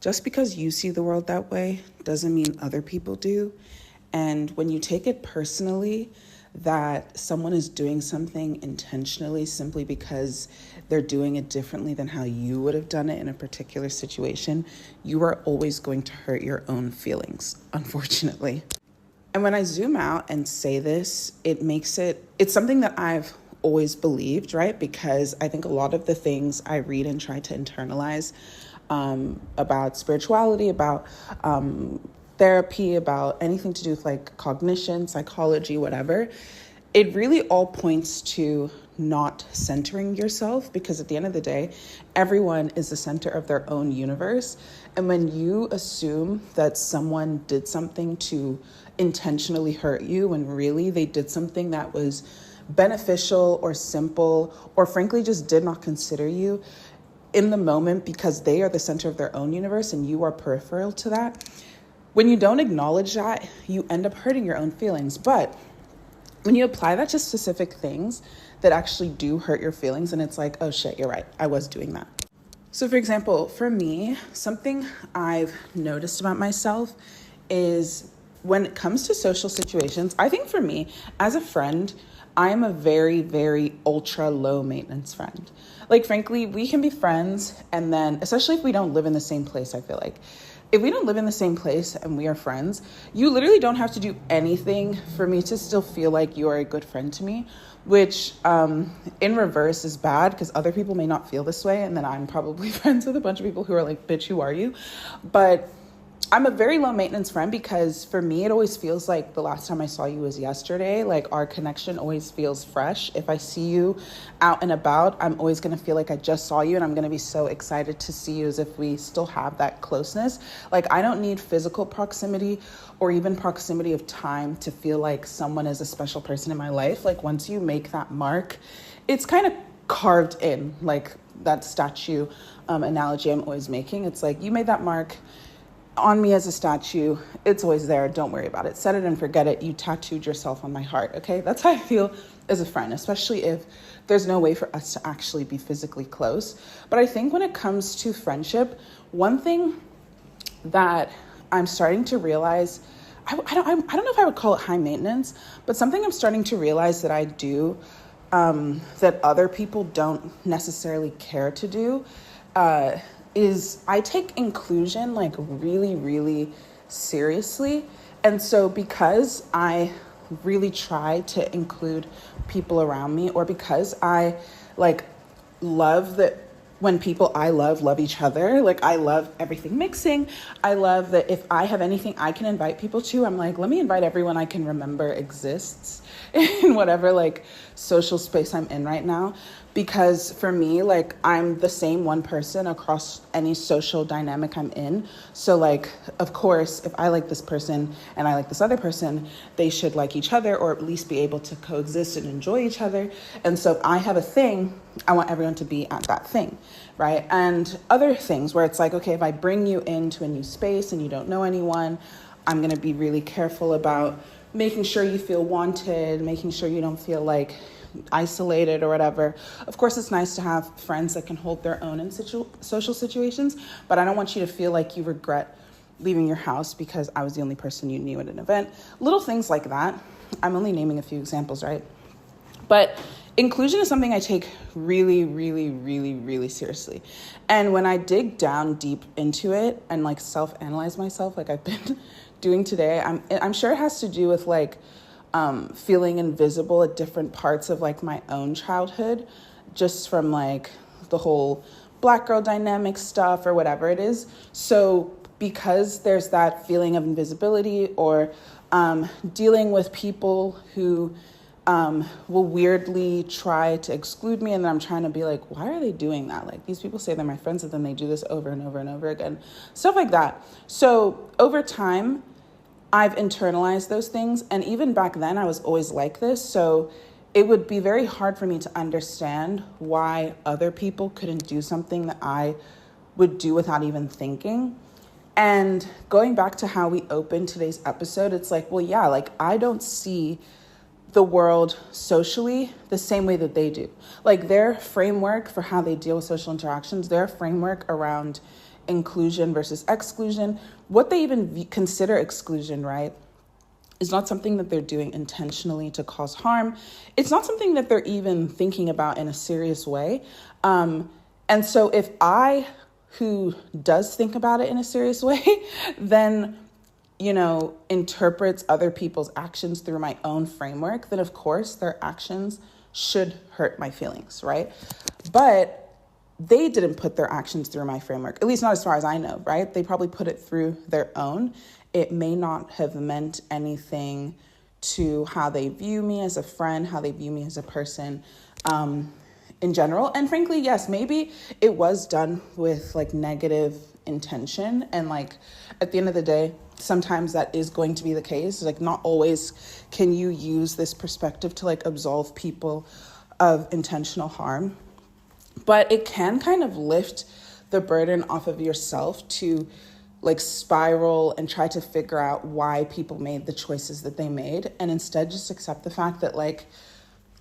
Just because you see the world that way doesn't mean other people do. And when you take it personally that someone is doing something intentionally simply because they're doing it differently than how you would have done it in a particular situation, you are always going to hurt your own feelings, unfortunately. And when I zoom out and say this, it's something that I've always believed, right? Because I think a lot of the things I read and try to internalize about spirituality, about therapy, about anything to do with like cognition, psychology, whatever, it really all points to not centering yourself, because at the end of the day, everyone is the center of their own universe. And when you assume that someone did something to intentionally hurt you, when really they did something that was beneficial or simple, or frankly just did not consider you in the moment because they are the center of their own universe and you are peripheral to that, when you don't acknowledge that, you end up hurting your own feelings. But when you apply that to specific things that actually do hurt your feelings, and it's like, oh shit, you're right, I was doing that. So for example, for me, something I've noticed about myself is when it comes to social situations, I think for me, as a friend, I am a very, very ultra low maintenance friend. Like, frankly, we can be friends, and then, especially if we don't live in the same place, I feel like, if we don't live in the same place and we are friends, you literally don't have to do anything for me to still feel like you are a good friend to me, which in reverse is bad because other people may not feel this way. And then I'm probably friends with a bunch of people who are like, bitch, who are you? But I'm a very low maintenance friend because for me, it always feels like the last time I saw you was yesterday. Like, our connection always feels fresh. If I see you out and about, I'm always going to feel like I just saw you, and I'm going to be so excited to see you as if we still have that closeness. Like, I don't need physical proximity or even proximity of time to feel like someone is a special person in my life. Like, once you make that mark, it's kind of carved in, like that statue analogy I'm always making. It's like, you made that mark on me as a statue. It's always there. Don't worry about it. Set it and forget it. You tattooed yourself on my heart. Okay. That's how I feel as a friend, especially if there's no way for us to actually be physically close. But I think when it comes to friendship, one thing that I'm starting to realize, I don't know if I would call it high maintenance, but something I'm starting to realize that I do, that other people don't necessarily care to do, is I take inclusion like really, really seriously. And so because I really try to include people around me, or because I like love that when people I love each other, like I love everything mixing. I love that if I have anything I can invite people to, I'm like, let me invite everyone I can remember exists in whatever like social space I'm in right now. Because for me, like, I'm the same one person across any social dynamic I'm in. So like, of course, if I like this person and I like this other person, they should like each other, or at least be able to coexist and enjoy each other. And so if I have a thing, I want everyone to be at that thing, right? And other things where it's like, okay, if I bring you into a new space and you don't know anyone, I'm going to be really careful about making sure you feel wanted, making sure you don't feel like isolated or whatever. Of course, it's nice to have friends that can hold their own in social situations, but I don't want you to feel like you regret leaving your house because I was the only person you knew at an event. Little things like that. I'm only naming a few examples, right? But inclusion is something I take really, really, really, really seriously. And when I dig down deep into it and like self-analyze myself, like I've been doing today, I'm sure it has to do with like feeling invisible at different parts of like my own childhood, just from like the whole Black girl dynamic stuff or whatever it is. So because there's that feeling of invisibility, or dealing with people who will weirdly try to exclude me, and then I'm trying to be like, why are they doing that? Like, these people say they're my friends, and then they do this over and over and over again, stuff like that. So over time, I've internalized those things. And even back then, I was always like this. So it would be very hard for me to understand why other people couldn't do something that I would do without even thinking. And going back to how we opened today's episode, it's like, well, yeah, like I don't see the world socially the same way that they do. Like, their framework for how they deal with social interactions, their framework around inclusion versus exclusion, what they even consider exclusion, right, is not something that they're doing intentionally to cause harm. It's not something that they're even thinking about in a serious way. And so if I, who does think about it in a serious way, then, interprets other people's actions through my own framework, then of course their actions should hurt my feelings, right? But they didn't put their actions through my framework, at least not as far as I know, right? They probably put it through their own. It may not have meant anything to how they view me as a friend, how they view me as a person in general. And frankly, yes, maybe it was done with like negative intention. And like at the end of the day, sometimes that is going to be the case. Like not always can you use this perspective to like absolve people of intentional harm. But it can kind of lift the burden off of yourself to like spiral and try to figure out why people made the choices that they made. And instead just accept the fact that like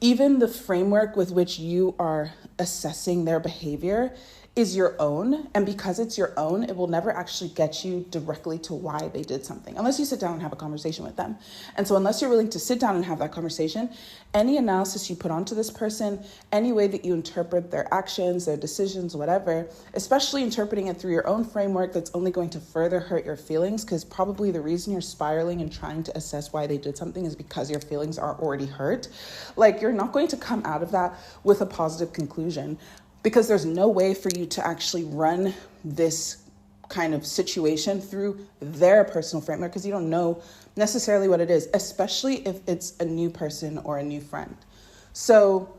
even the framework with which you are assessing their behavior is your own. And because it's your own, it will never actually get you directly to why they did something, unless you sit down and have a conversation with them. And so unless you're willing to sit down and have that conversation, any analysis you put onto this person, any way that you interpret their actions, their decisions, whatever, especially interpreting it through your own framework, that's only going to further hurt your feelings, because probably the reason you're spiraling and trying to assess why they did something is because your feelings are already hurt. Like you're not going to come out of that with a positive conclusion, because there's no way for you to actually run this kind of situation through their personal framework, because you don't know necessarily what it is, especially if it's a new person or a new friend. So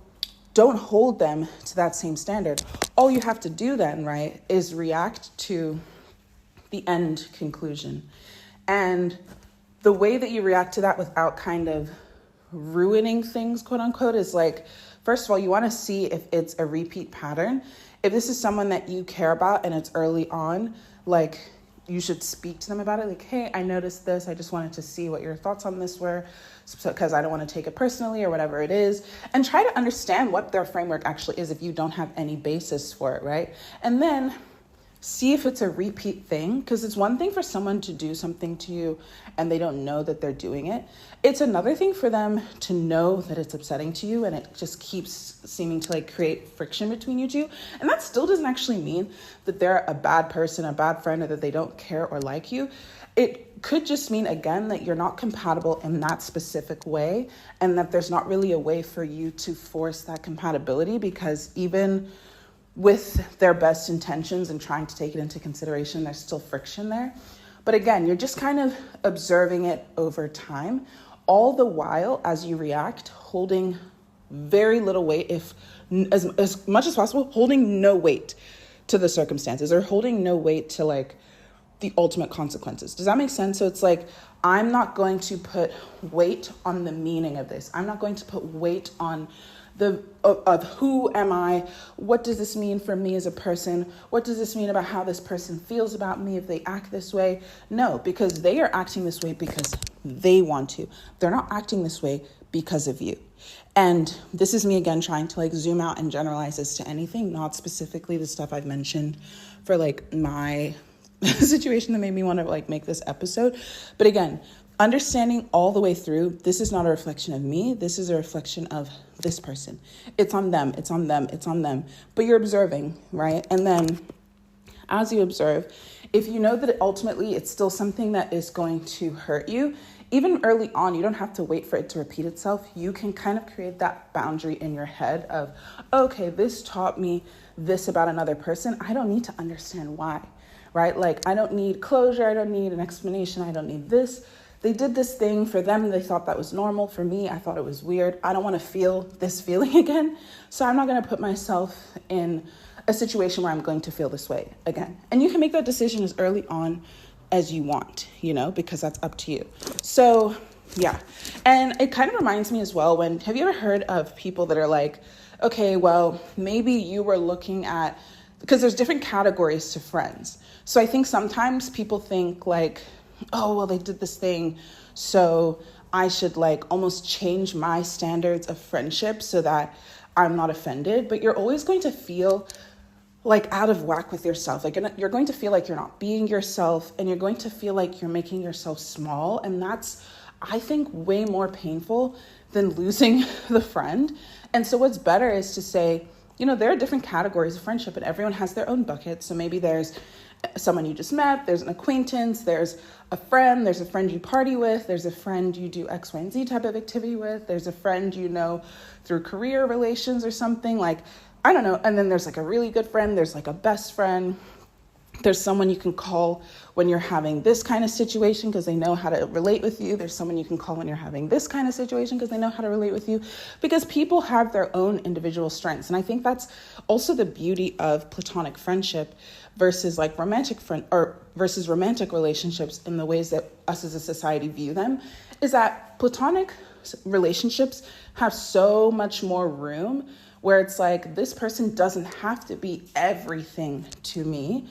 don't hold them to that same standard. All you have to do then, right, is react to the end conclusion. And the way that you react to that without kind of ruining things, quote unquote, is like, first of all, you want to see if it's a repeat pattern. If this is someone that you care about and it's early on, like you should speak to them about it. Like, hey, I noticed this. I just wanted to see what your thoughts on this were, because I don't want to take it personally or whatever it is. And try to understand what their framework actually is if you don't have any basis for it, right? And then see if it's a repeat thing, because it's one thing for someone to do something to you and they don't know that they're doing it. It's another thing for them to know that it's upsetting to you and it just keeps seeming to like create friction between you two. And that still doesn't actually mean that they're a bad person, a bad friend, or that they don't care or like you. It could just mean, again, that you're not compatible in that specific way, and that there's not really a way for you to force that compatibility, because even with their best intentions and trying to take it into consideration, there's still friction there. But again, you're just kind of observing it over time, all the while as you react, holding very little weight, if as much as possible, holding no weight to the circumstances, or holding no weight to like the ultimate consequences. Does that make sense? So it's like, I'm not going to put weight on the meaning of this. I'm not going to put weight on of who am I? What does this mean for me as a person? What does this mean about how this person feels about me if they act this way? No, because they are acting this way because they want to. They're not acting this way because of you. And this is me again trying to like zoom out and generalize this to anything, not specifically the stuff I've mentioned for like my situation that made me want to like make this episode. But again, understanding all the way through, this is not a reflection of me. This is a reflection of this person. It's on them. It's on them. It's on them. But you're observing, right? And then as you observe, if you know that ultimately it's still something that is going to hurt you, even early on, you don't have to wait for it to repeat itself. You can kind of create that boundary in your head of, okay, this taught me this about another person. I don't need to understand why, right? Like, I don't need closure. I don't need an explanation. I don't need this. They did this thing for them. They thought that was normal. For me, I thought it was weird. I don't want to feel this feeling again. So I'm not going to put myself in a situation where I'm going to feel this way again. And you can make that decision as early on as you want, because that's up to you. So yeah. And it kind of reminds me as well, have you ever heard of people that are like, okay, well, maybe you were looking at, because there's different categories to friends. So I think sometimes people think like, oh, well, they did this thing, so I should like almost change my standards of friendship so that I'm not offended. But you're always going to feel like out of whack with yourself. Like you're going to feel like you're not being yourself, and you're going to feel like you're making yourself small. And that's, I think, way more painful than losing the friend. And so what's better is to say, there are different categories of friendship and everyone has their own bucket. So maybe there's someone you just met, there's an acquaintance, there's a friend you party with, there's a friend you do X, Y, and Z type of activity with, there's a friend through career relations or something, like, I don't know. And then there's like a really good friend, there's like a best friend. There's someone you can call when you're having this kind of situation because they know how to relate with you. There's someone you can call when you're having this kind of situation because they know how to relate with you, because people have their own individual strengths. And I think that's also the beauty of platonic friendship versus like romantic relationships in the ways that us as a society view them, is that platonic relationships have so much more room where it's like, this person doesn't have to be everything to me,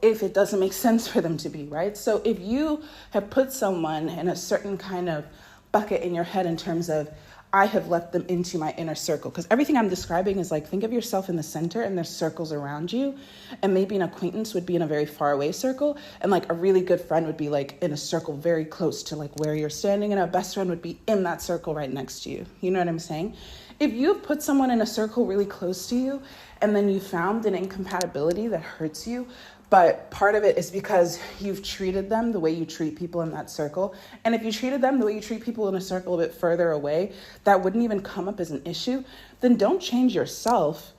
if it doesn't make sense for them to be, right? So if you have put someone in a certain kind of bucket in your head in terms of, I have let them into my inner circle, because everything I'm describing is like, think of yourself in the center and there's circles around you, and maybe an acquaintance would be in a very far away circle, and like a really good friend would be like in a circle very close to like where you're standing, and a best friend would be in that circle right next to you. You know what I'm saying? If you've put someone in a circle really close to you and then you found an incompatibility that hurts you, but part of it is because you've treated them the way you treat people in that circle. And if you treated them the way you treat people in a circle a bit further away, that wouldn't even come up as an issue, then don't change yourself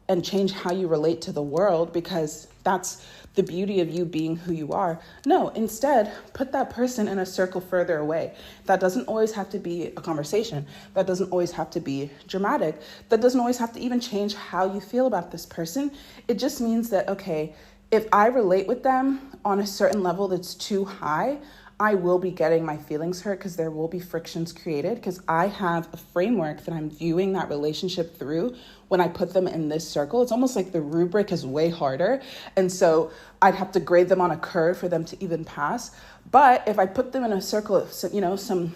and change how you relate to the world, because that's the beauty of you being who you are. No, instead, put that person in a circle further away. That doesn't always have to be a conversation. That doesn't always have to be dramatic. That doesn't always have to even change how you feel about this person. It just means that, okay, if I relate with them on a certain level that's too high, I will be getting my feelings hurt because there will be frictions created, because I have a framework that I'm viewing that relationship through when I put them in this circle. It's almost like the rubric is way harder. And so I'd have to grade them on a curve for them to even pass. But if I put them in a circle of, some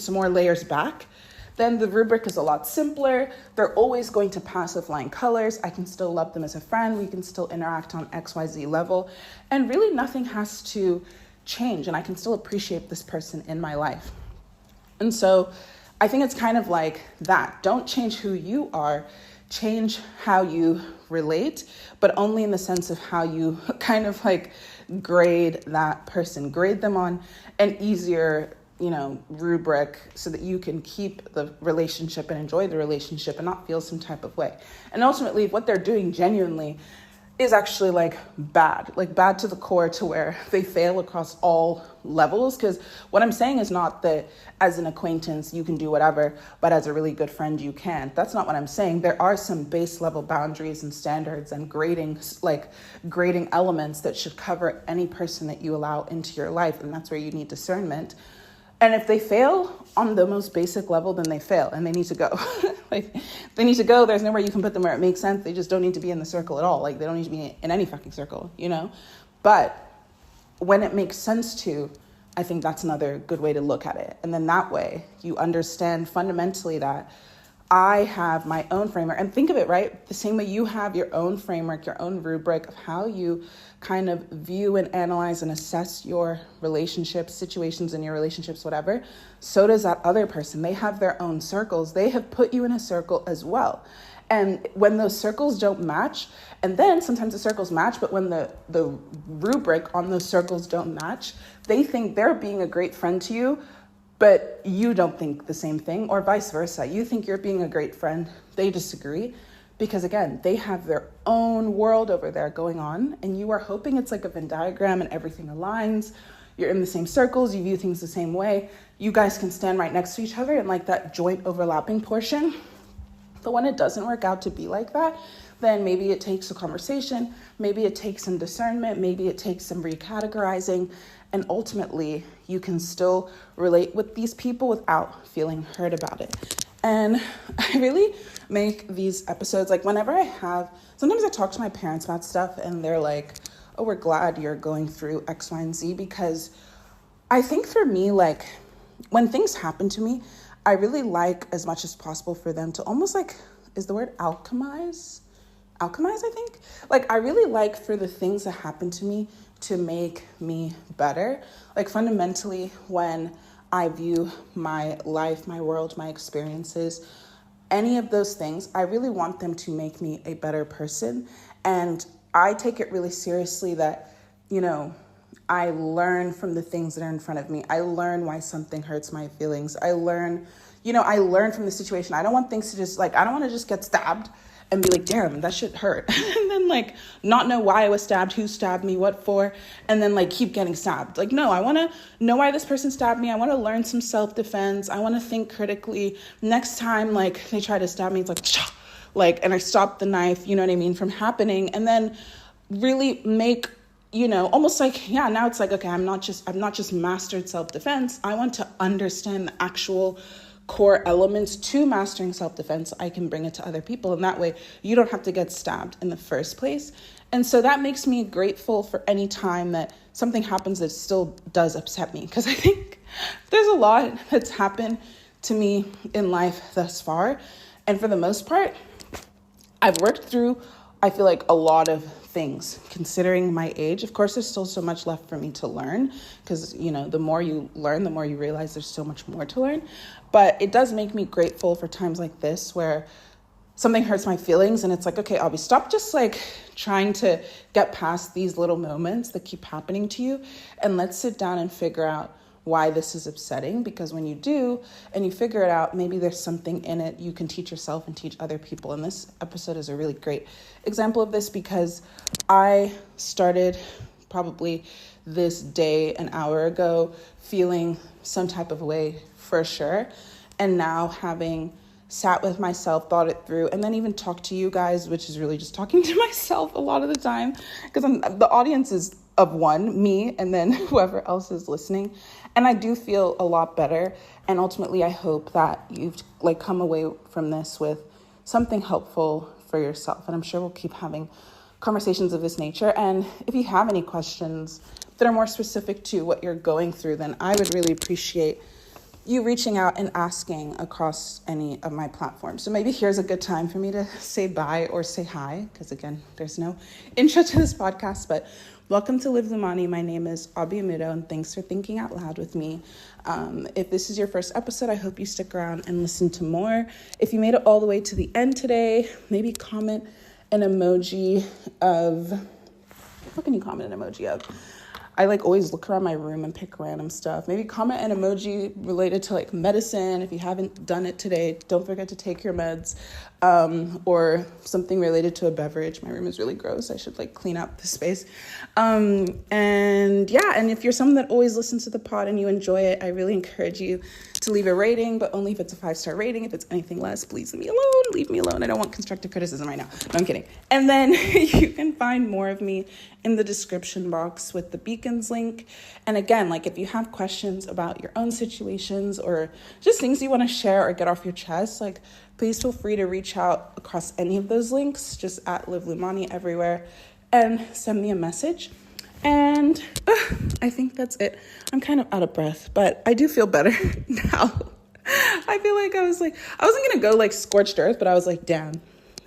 more layers back, then the rubric is a lot simpler. They're always going to pass with flying colors. I can still love them as a friend. We can still interact on XYZ level. And really nothing has to change, and I can still appreciate this person in my life. And so I think it's kind of like that. Don't change who you are, change how you relate, but only in the sense of how you kind of like grade that person, grade them on an easier, rubric, so that you can keep the relationship and enjoy the relationship and not feel some type of way. And ultimately, what they're doing genuinely is actually like bad to the core, to where they fail across all levels. Because what I'm saying is not that as an acquaintance you can do whatever, but as a really good friend you can't. That's not what I'm saying. There are some base level boundaries and standards and grading elements that should cover any person that you allow into your life, and that's where you need discernment. And if they fail on the most basic level, then they fail and they need to go. They need to go. There's nowhere you can put them where it makes sense. They just don't need to be in the circle at all. They don't need to be in any fucking circle, But when it makes sense to, I think that's another good way to look at it. And then that way you understand fundamentally that I have my own framework. And think of it, right? The same way you have your own framework, your own rubric of how you kind of view and analyze and assess your relationships, situations in your relationships, whatever. So does that other person. They have their own circles. They have put you in a circle as well. And when those circles don't match, and then sometimes the circles match, but when the rubric on those circles don't match, they think they're being a great friend to you, but you don't think the same thing, or vice versa. You think you're being a great friend. They disagree because, again, they have their own world over there going on, and you are hoping it's like a Venn diagram and everything aligns. You're in the same circles. You view things the same way. You guys can stand right next to each other in like that joint overlapping portion. But when it doesn't work out to be like that, then maybe it takes a conversation. Maybe it takes some discernment. Maybe it takes some re-categorizing. And ultimately, you can still relate with these people without feeling hurt about it. And I really make these episodes, like whenever sometimes I talk to my parents about stuff and they're like, oh, we're glad you're going through X, Y, and Z, because I think for me, like when things happen to me, I really like as much as possible for them to almost like, is the word alchemize? alchemize, I think. Like, I really like for the things that happen to me to make me better. Like, fundamentally, when I view my life, my world, my experiences, any of those things, I really want them to make me a better person. And I take it really seriously that, you know, I learn from the things that are in front of me. I learn why something hurts my feelings. I learn from the situation. I don't want things to just I don't want to just get stabbed and be like, damn, that shit hurt. And then like not know why I was stabbed, who stabbed me, what for, and then like keep getting stabbed. Like, no, I want to know why this person stabbed me. I want to learn some self-defense. I want to think critically. Next time, like they try to stab me, it's like, and I stop the knife, you know what I mean, from happening. And then really make, almost like, yeah, now it's like, okay, I'm not just mastered self-defense. I want to understand the actual core elements to mastering self-defense. I can bring it to other people, and that way you don't have to get stabbed in the first place. And so that makes me grateful for any time that something happens that still does upset me, because I think there's a lot that's happened to me in life thus far, and for the most part I've worked through, I feel like, a lot of things considering my age. Of course, there's still so much left for me to learn, because, the more you learn, the more you realize there's so much more to learn. But it does make me grateful for times like this where something hurts my feelings and it's like, okay, Obie, stop just like trying to get past these little moments that keep happening to you, and let's sit down and figure out why this is upsetting. Because when you do and you figure it out, maybe there's something in it you can teach yourself and teach other people. And this episode is a really great example of this, because I started probably this day an hour ago feeling some type of way for sure. And now, having sat with myself, thought it through, and then even talked to you guys, which is really just talking to myself a lot of the time, because the audience is of one, me, and then whoever else is listening. And I do feel a lot better. And ultimately, I hope that you've come away from this with something helpful for yourself. And I'm sure we'll keep having conversations of this nature. And if you have any questions that are more specific to what you're going through, then I would really appreciate you reaching out and asking across any of my platforms. So maybe here's a good time for me to say bye or say hi, because again, there's no intro to this podcast, but welcome to Live Lumani. My name is Obie, and thanks for thinking out loud with me. If this is your first episode, I hope you stick around and listen to more. If you made it all the way to the end today, maybe comment an emoji of, what can you comment an emoji of? I always look around my room and pick random stuff. Maybe comment an emoji related to medicine. If you haven't done it today, don't forget to take your meds, or something related to a beverage. My room is really gross. I should clean up the space. And if you're someone that always listens to the pod and you enjoy it, I really encourage you to leave a rating, but only if it's a 5-star rating. If it's anything less, please leave me alone. Leave me alone. I don't want constructive criticism right now. No, I'm kidding. And then you can find more of me in the description box with the beacons link. And again, if you have questions about your own situations or just things you want to share or get off your chest, please feel free to reach out across any of those links, just at Live Lumani everywhere, and send me a message. And I think that's it. I'm kind of out of breath, but I do feel better now. I feel I wasn't going to go scorched earth, but I was like, damn,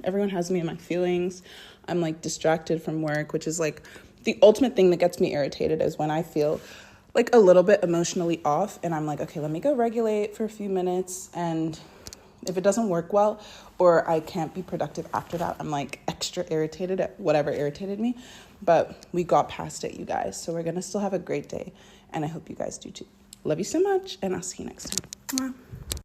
everyone has me in my feelings. I'm distracted from work, which is the ultimate thing that gets me irritated, is when I feel a little bit emotionally off and I'm okay, let me go regulate for a few minutes. And if it doesn't work well, or I can't be productive after that, I'm extra irritated at whatever irritated me. But we got past it, you guys. So we're going to still have a great day. And I hope you guys do too. Love you so much. And I'll see you next time. Mwah.